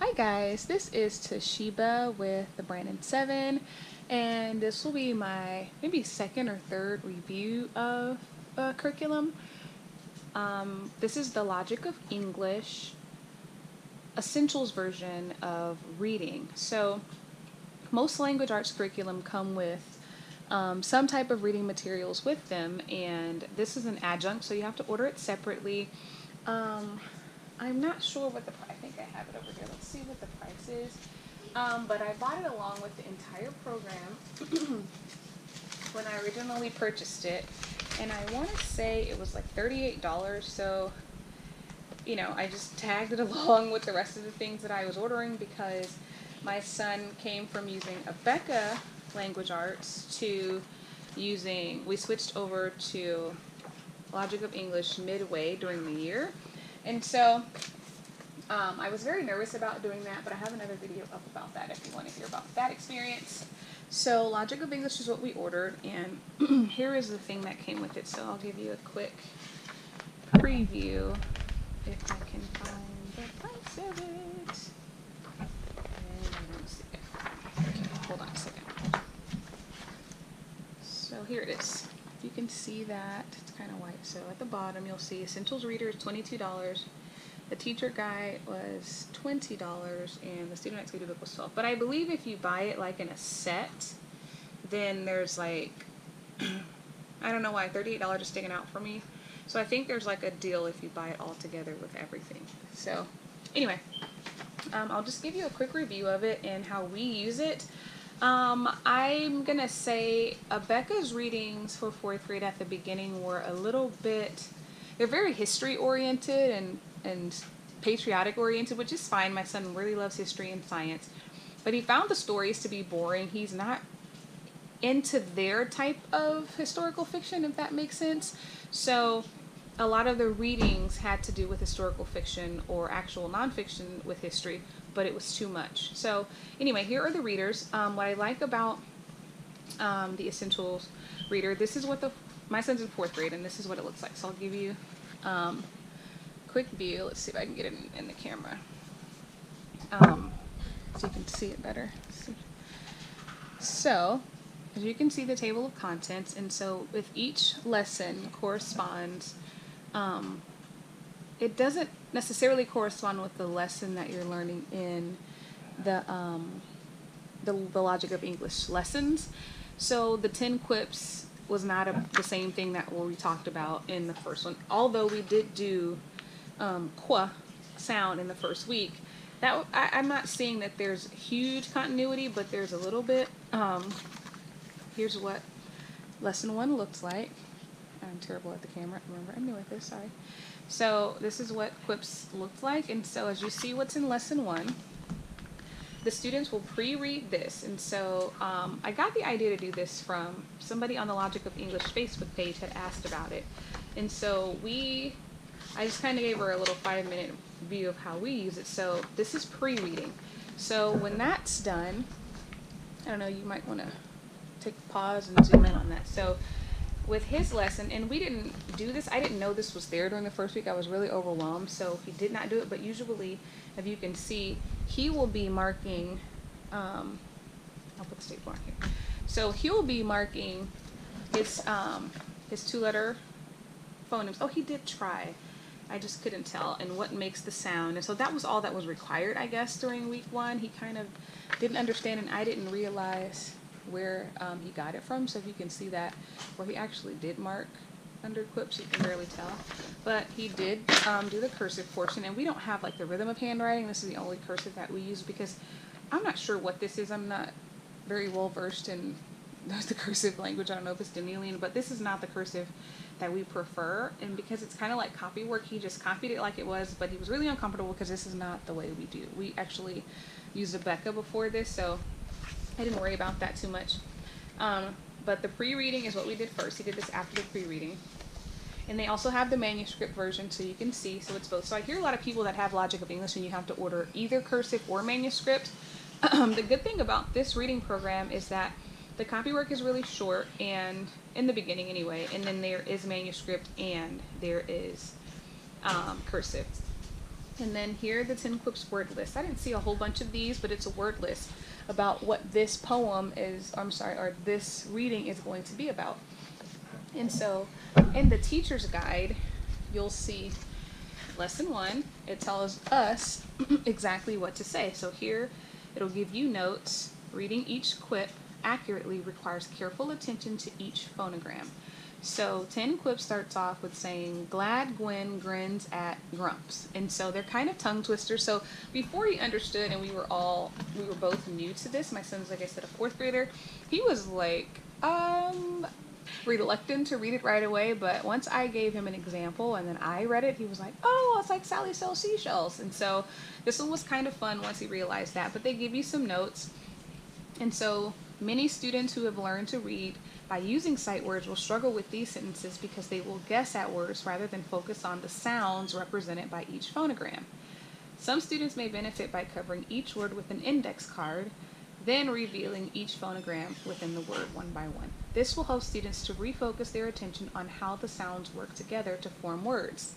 Hi guys, this is Toshiba with the Brandon 7, and this will be my maybe second or third review of curriculum. This is the Logic of English Essentials version of reading. So most language arts curriculum come with some type of reading materials with them, and this is an adjunct, so you have to order it separately. I'm not sure what the price, I think I have it over here. Let's see what the price is. But I bought it along with the entire program when I originally purchased it, and I want to say it was like $38. So, you know, I just tagged it along with the rest of the things that I was ordering because my son came from using Abeka language arts to we switched over to Logic of English midway during the year. And so I was very nervous about doing that, but I have another video up about that if you want to hear about that experience. So Logic of English is what we ordered, and here is the thing that came with it. So I'll give you a quick preview if I can find the price of it. And I don't see it. Okay, hold on a second. So here it is. You can see that it's kind of white. So at the bottom you'll see Essentials Reader is $22. The teacher guide was $20, and the student activity book was $12. But I believe if you buy it like in a set, then there's like I don't know why $38 is sticking out for me. So I think there's like a deal if you buy it all together with everything. So anyway, I'll just give you a quick review of it and how we use it. I'm gonna say Abeka's readings for 4th grade at the beginning were a little bit, they're very history oriented and patriotic oriented, which is fine. My son really loves history and science, but he found the stories to be boring. He's not into their type of historical fiction, if that makes sense. So a lot of the readings had to do with historical fiction or actual nonfiction with history, but it was too much. So anyway, here are the readers. What I like about the Essentials Reader, this is what my son's in 4th grade, and this is what it looks like. So I'll give you a quick view. Let's see if I can get it in the camera so you can see it better. So as you can see, the table of contents, and so with each lesson corresponds, it doesn't necessarily correspond with the lesson that you're learning in the Logic of English lessons. So the 10 quips was not the same thing that we talked about in the first one, although we did do qua sound in the first week. That I'm not saying that there's huge continuity, but there's a little bit. Here's what lesson 1 looks like. I'm terrible at the camera. Remember, I'm new at this. Sorry. So this is what quips looked like, and so as you see what's in lesson 1, the students will pre-read this. And so I got the idea to do this from somebody on the Logic of English Facebook page had asked about it, and so I just kind of gave her a little 5-minute view of how we use it. So this is pre-reading. So when that's done, I don't know, you might want to take a pause and zoom in on that. So with his lesson, and we didn't do this, I didn't know this was there during the first week. I was really overwhelmed, so he did not do it. But usually, if you can see, he will be marking, I'll put the staple on here. So he'll be marking his 2-letter phonemes. Oh, he did try. I just couldn't tell, and what makes the sound. And so that was all that was required, I guess, during week 1. He kind of didn't understand, and I didn't realize where he got it from. So if you can see that, where he actually did mark under quips, you can barely tell. But he did do the cursive portion, and we don't have like the rhythm of handwriting. This is the only cursive that we use because I'm not sure what this is. I'm not very well versed in the cursive language. I don't know if it's Danelian, but this is not the cursive that we prefer, and because it's kind of like copy work, he just copied it like it was, but he was really uncomfortable because this is not the way we do. We actually used Abeka before this, so I didn't worry about that too much. But the pre-reading is what we did first. He did this after the pre-reading. And they also have the manuscript version, so you can see, so it's both. So I hear a lot of people that have Logic of English and you have to order either cursive or manuscript. The good thing about this reading program is that the copywork is really short, and in the beginning anyway, and then there is manuscript and there is cursive. And then here are the 10 quips word list. I didn't see a whole bunch of these, but it's a word list about what this poem is, or this reading is going to be about. And so in the teacher's guide, you'll see lesson 1. It tells us exactly what to say. So here it'll give you notes. Reading each quip accurately requires careful attention to each phonogram. So 10 quips starts off with saying, glad Gwen grins at grumps. And so they're kind of tongue twisters. So before he understood, and we were both new to this, my son's, like I said, a 4th grader, he was like, reluctant to read it right away, but once I gave him an example and then I read it, he was like, oh, it's like Sally sells seashells. And so this one was kind of fun once he realized that, but they give you some notes. And so many students who have learned to read by using sight words will struggle with these sentences because they will guess at words rather than focus on the sounds represented by each phonogram. Some students may benefit by covering each word with an index card, then revealing each phonogram within the word one by one. This will help students to refocus their attention on how the sounds work together to form words.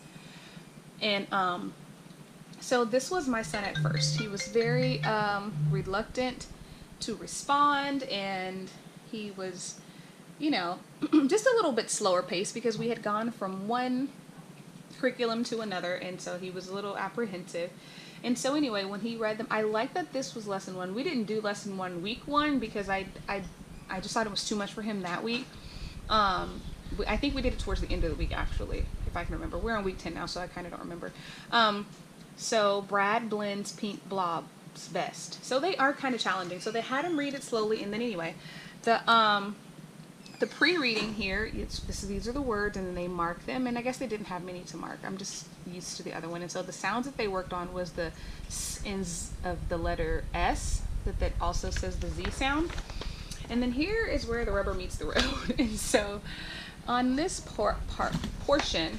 And so this was my son at first. He was very reluctant to respond, and he was, just a little bit slower paced because we had gone from one curriculum to another, and so he was a little apprehensive. And so anyway, when he read them, I like that this was lesson 1. We didn't do lesson 1 week 1 because I just thought it was too much for him that week. I think we did it towards the end of the week, actually, if I can remember. We're on week 10 now, so I kind of don't remember. So Brad blends pink blobs best. So they are kind of challenging. So they had him read it slowly, and then anyway, the pre-reading here, these are the words, and then they mark them, and I guess they didn't have many to mark. I'm just used to the other one. And so the sounds that they worked on was the ends of the letter S, that also says the Z sound. And then here is where the rubber meets the road. And so on this portion,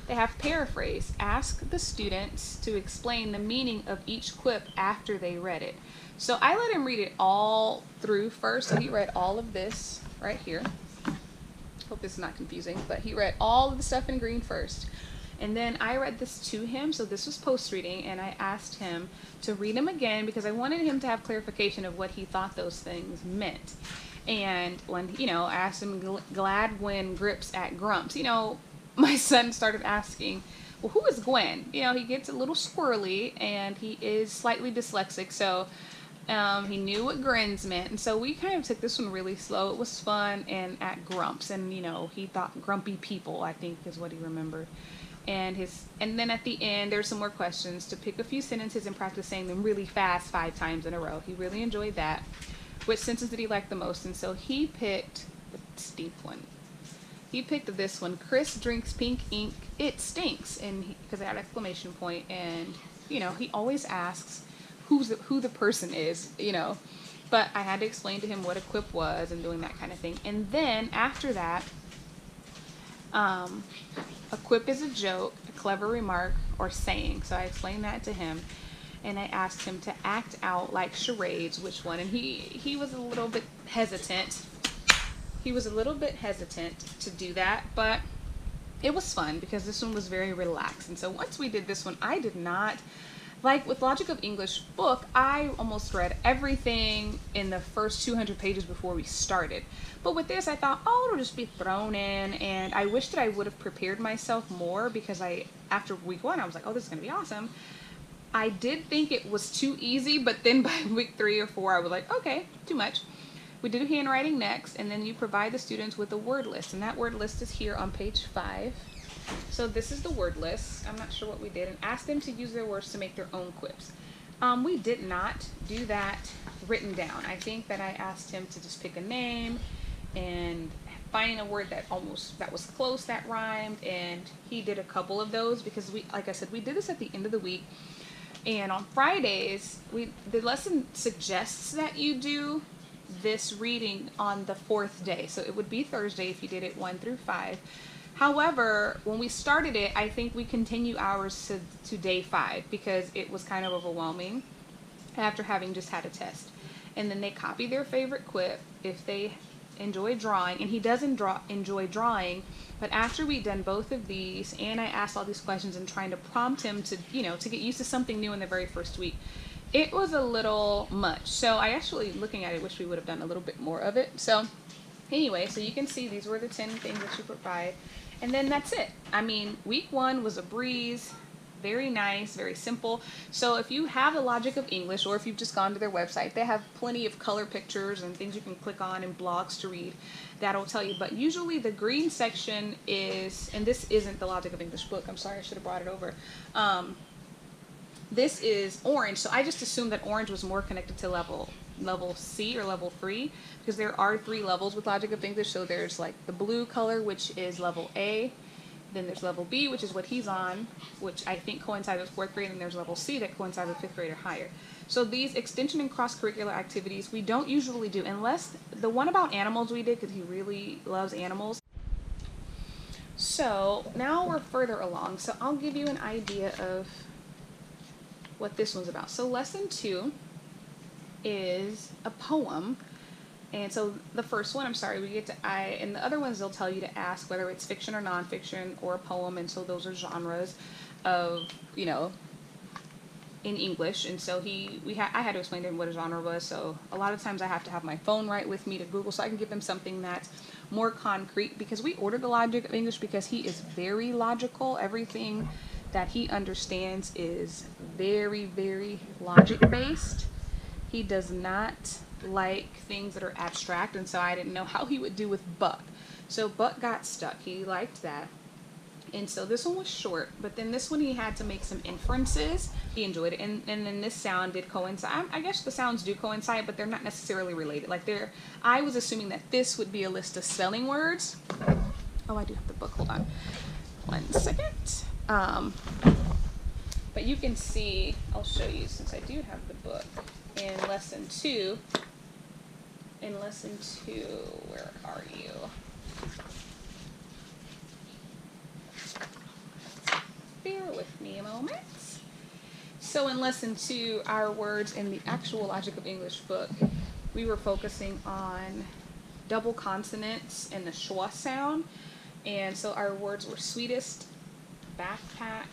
they have paraphrase. Ask the students to explain the meaning of each quip after they read it. So I let him read it all through first. So he read all of this right here. Hope this is not confusing, but he read all of the stuff in green first. And then I read this to him. So this was post-reading, and I asked him to read them again because I wanted him to have clarification of what he thought those things meant. And when, I asked him, glad Gwen grips at grumps, my son started asking, well, who is Gwen? He gets a little squirrely, and he is slightly dyslexic, so he knew what grins meant. And so we kind of took this one really slow. It was fun, and at grumps, and he thought grumpy people, I think, is what he remembered. And then at the end, there's some more questions to pick a few sentences and practice saying them really fast 5 times in a row. He really enjoyed that. Which sentence did he like the most? And so he picked the stink one. He picked this one. Chris drinks pink ink. It stinks. And because it had an exclamation point, and he always asks who the person is. But I had to explain to him what a quip was and doing that kind of thing. And then after that, a quip is a joke, a clever remark, or saying. So I explained that to him, and I asked him to act out like charades which one. And he was a little bit hesitant. He was a little bit hesitant to do that, but it was fun because this one was very relaxed. And so once we did this one, I did not, like with Logic of English book, I almost read everything in the first 200 pages before we started. But with this, I thought, it'll just be thrown in, and I wish that I would have prepared myself more because after week 1, I was like, oh, this is going to be awesome. I did think it was too easy, but then by week 3 or 4, I was like, okay, too much. We did handwriting next, and then you provide the students with a word list, and that word list is here on page 5. So this is the word list. I'm not sure what we did, and ask them to use their words to make their own quips. We did not do that written down. I think that I asked him to just pick a name and find a word that was close, that rhymed, and he did a couple of those because like I said, we did this at the end of the week. And on Fridays, the lesson suggests that you do this reading on the 4th day. So it would be Thursday if you did it 1 through 5. However, when we started it, I think we continue ours to day 5 because it was kind of overwhelming after having just had a test. And then they copy their favorite quip. If they enjoy drawing, and he doesn't enjoy drawing. But after we'd done both of these, and I asked all these questions and trying to prompt him to, you know, to get used to something new in the very first week, it was a little much. So I actually, looking at it, wish we would have done a little bit more of it. So anyway, so you can see these were the 10 things that you provide. And then that's it. I mean, week 1 was a breeze. Very nice, very simple. So if you have the Logic of English, or if you've just gone to their website, they have plenty of color pictures and things you can click on and blogs to read that'll tell you. But usually the green section is, and this isn't the Logic of English book, I'm sorry, I should have brought it over. This is orange, so I just assumed that orange was more connected to level C or level 3, because there are 3 levels with Logic of English. So there's like the blue color, which is level A. Then there's level B, which is what he's on, which I think coincides with 4th grade, and there's level C that coincides with 5th grade or higher. So these extension and cross-curricular activities we don't usually do, unless the one about animals we did, because he really loves animals. So now we're further along, so I'll give you an idea of what this one's about. So lesson 2 is a poem. And so the first one, I'm sorry, we get to I, and the other ones they'll tell you to ask whether it's fiction or nonfiction or a poem, and so those are genres of, you know, in English. And so I had to explain to him what a genre was, so a lot of times I have to have my phone right with me to Google so I can give him something that's more concrete, because we ordered the Logic of English because he is very logical. Everything that he understands is very, very logic based. He does not like things that are abstract, and so I didn't know how he would do with Buck. So Buck got stuck. He liked that. And so this one was short, but then this one he had to make some inferences. He enjoyed it. And then this sound did coincide. I guess the sounds do coincide, but they're not necessarily related. Like I was assuming that this would be a list of spelling words. Oh, I do have the book. Hold on. 1 second. But you can see, I'll show you since I do have the book. In lesson 2, where are you? Bear with me a moment. So in lesson 2, our words in the actual Logic of English book, we were focusing on double consonants and the schwa sound. And so our words were sweetest, backpack,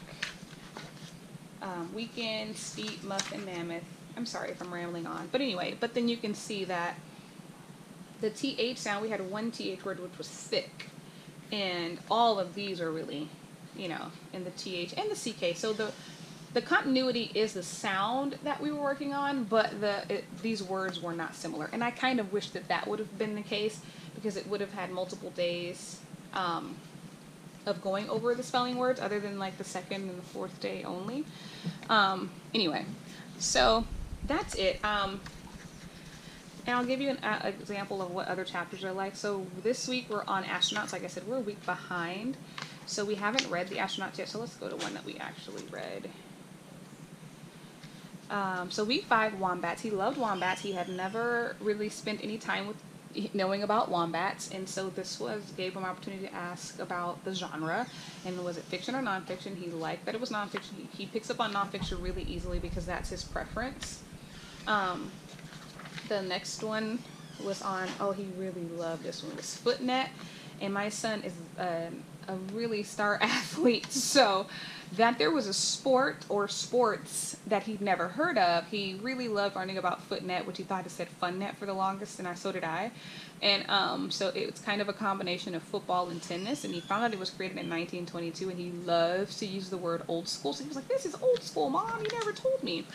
weekend, steep, muff, and mammoth. I'm sorry if I'm rambling on. But anyway, but then you can see that the TH sound, we had one TH word which was thick. And all of these are really, you know, in the TH and the CK. So the continuity is the sound that we were working on, but these words were not similar. And I kind of wish that would have been the case, because it would have had multiple days of going over the spelling words, other than like the 2nd and the 4th day only. Anyway, so that's it. And I'll give you an example of what other chapters are like. So this week we're on astronauts. Like I said, we're a week behind. So we haven't read the astronauts yet. So let's go to one that we actually read. So week 5, wombats. He loved wombats. He had never really spent any time with knowing about wombats, and so this gave him an opportunity to ask about the genre, and was it fiction or nonfiction. He liked that it was nonfiction. He picks up on nonfiction really easily because that's his preference. The next one was on, oh, he really loved this one, was footnet, and my son is a really star athlete, so that there was a sport or sports that he'd never heard of. He really loved learning about footnet, which he thought it said funnet for the longest, and so did I. And so it's kind of a combination of football and tennis, and he found out it was created in 1922, and he loves to use the word old school. So he was like, this is old school, Mom, you never told me.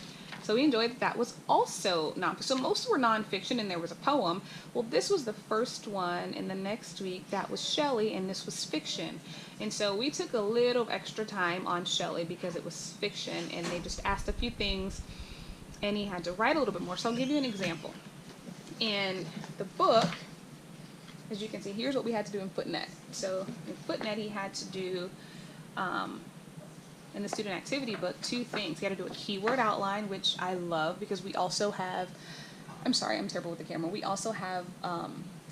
So we enjoyed that. That was also nonfiction. So most were nonfiction, and there was a poem. Well, this was the first one, and the next week that was Shelley, and this was fiction. And so we took a little extra time on Shelley because it was fiction, and they just asked a few things, and he had to write a little bit more. So I'll give you an example. In the book, as you can see, here's what we had to do in footnet. So in footnet, he had to do, in the student activity book, 2 things. He had to do a keyword outline, which I love because we also have, I'm sorry, I'm terrible with the camera. We also have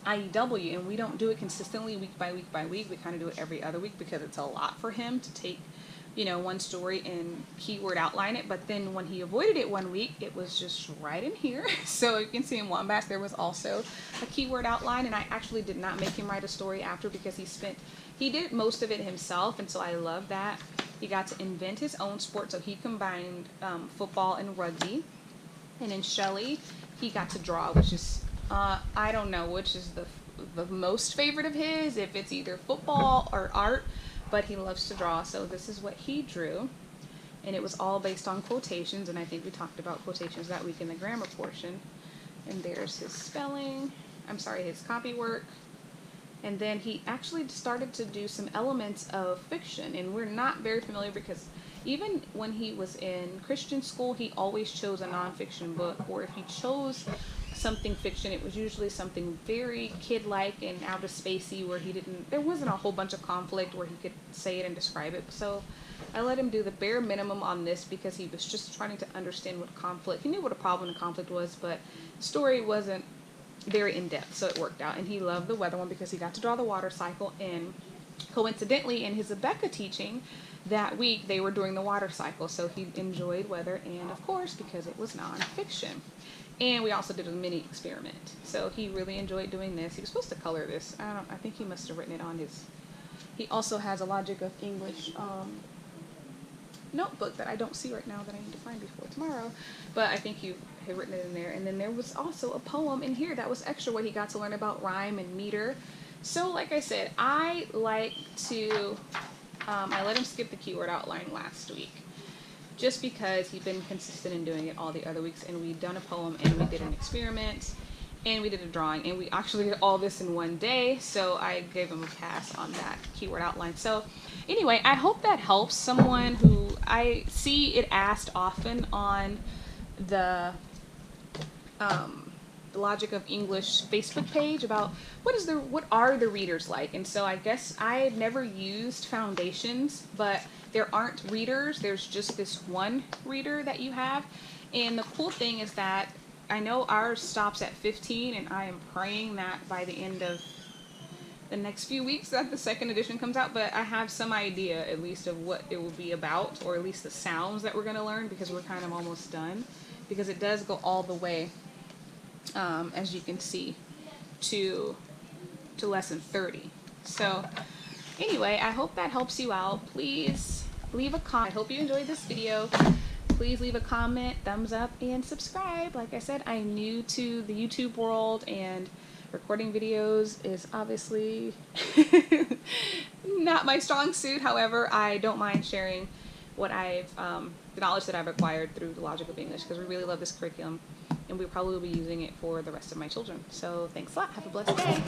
IEW, and we don't do it consistently week by week by week. We kind of do it every other week because it's a lot for him to take you know, one story and keyword outline it, but then when he avoided it one week, it was just right in here. So you can see in Wombats there was also a keyword outline, and I actually did not make him write a story after because he did most of it himself, and so I love that. He got to invent his own sport, so he combined football and rugby. And in Shelley, he got to draw, which is, I don't know which is the most favorite of his, if it's either football or art, but he loves to draw, so this is what he drew. And it was all based on quotations, and I think we talked about quotations that week in the grammar portion. And there's his spelling, his copy work. And then he actually started to do some elements of fiction, and we're not very familiar because even when he was in Christian school, he always chose a nonfiction book, or if he chose something fiction, it was usually something very kid-like and out of spacey where there wasn't a whole bunch of conflict where he could say it and describe it. So I let him do the bare minimum on this because he was just trying to understand what conflict, he knew what a problem and conflict was, but story wasn't very in-depth, so it worked out. And he loved the weather one because he got to draw the water cycle, and coincidentally in his Abeka teaching that week they were doing the water cycle, so he enjoyed weather, and of course because it was nonfiction. And we also did a mini experiment, so he really enjoyed doing this. He was supposed to color this. I think he must have written it on his, he also has a Logic of English notebook that I don't see right now that I need to find before tomorrow, but I think you had written it in there. And then there was also a poem in here that was extra, what he got to learn about rhyme and meter. So like I said, I like to I let him skip the keyword outline last week just because he'd been consistent in doing it all the other weeks, and we'd done a poem and we did an experiment and we did a drawing, and we actually did all this in one day, so I gave him a pass on that keyword outline. So anyway, I hope that helps someone who, I see it asked often on the Logic of English Facebook page about what are the readers like. And so I guess I had never used foundations, but there aren't readers, there's just this one reader that you have. And the cool thing is that I know ours stops at 15, and I am praying that by the end of the next few weeks that the second edition comes out, but I have some idea at least of what it will be about, or at least the sounds that we're going to learn, because we're kind of almost done, because it does go all the way, as you can see, to lesson 30. So anyway, I hope that helps you out. Please leave a comment. I hope you enjoyed this video. Please leave a comment, thumbs up, and subscribe. Like I said, I'm new to the YouTube world, and recording videos is obviously not my strong suit. However, I don't mind sharing what I've, the knowledge that I've acquired through the Logic of English, because we really love this curriculum, and we probably will be using it for the rest of my children. So thanks a lot. Have a blessed day.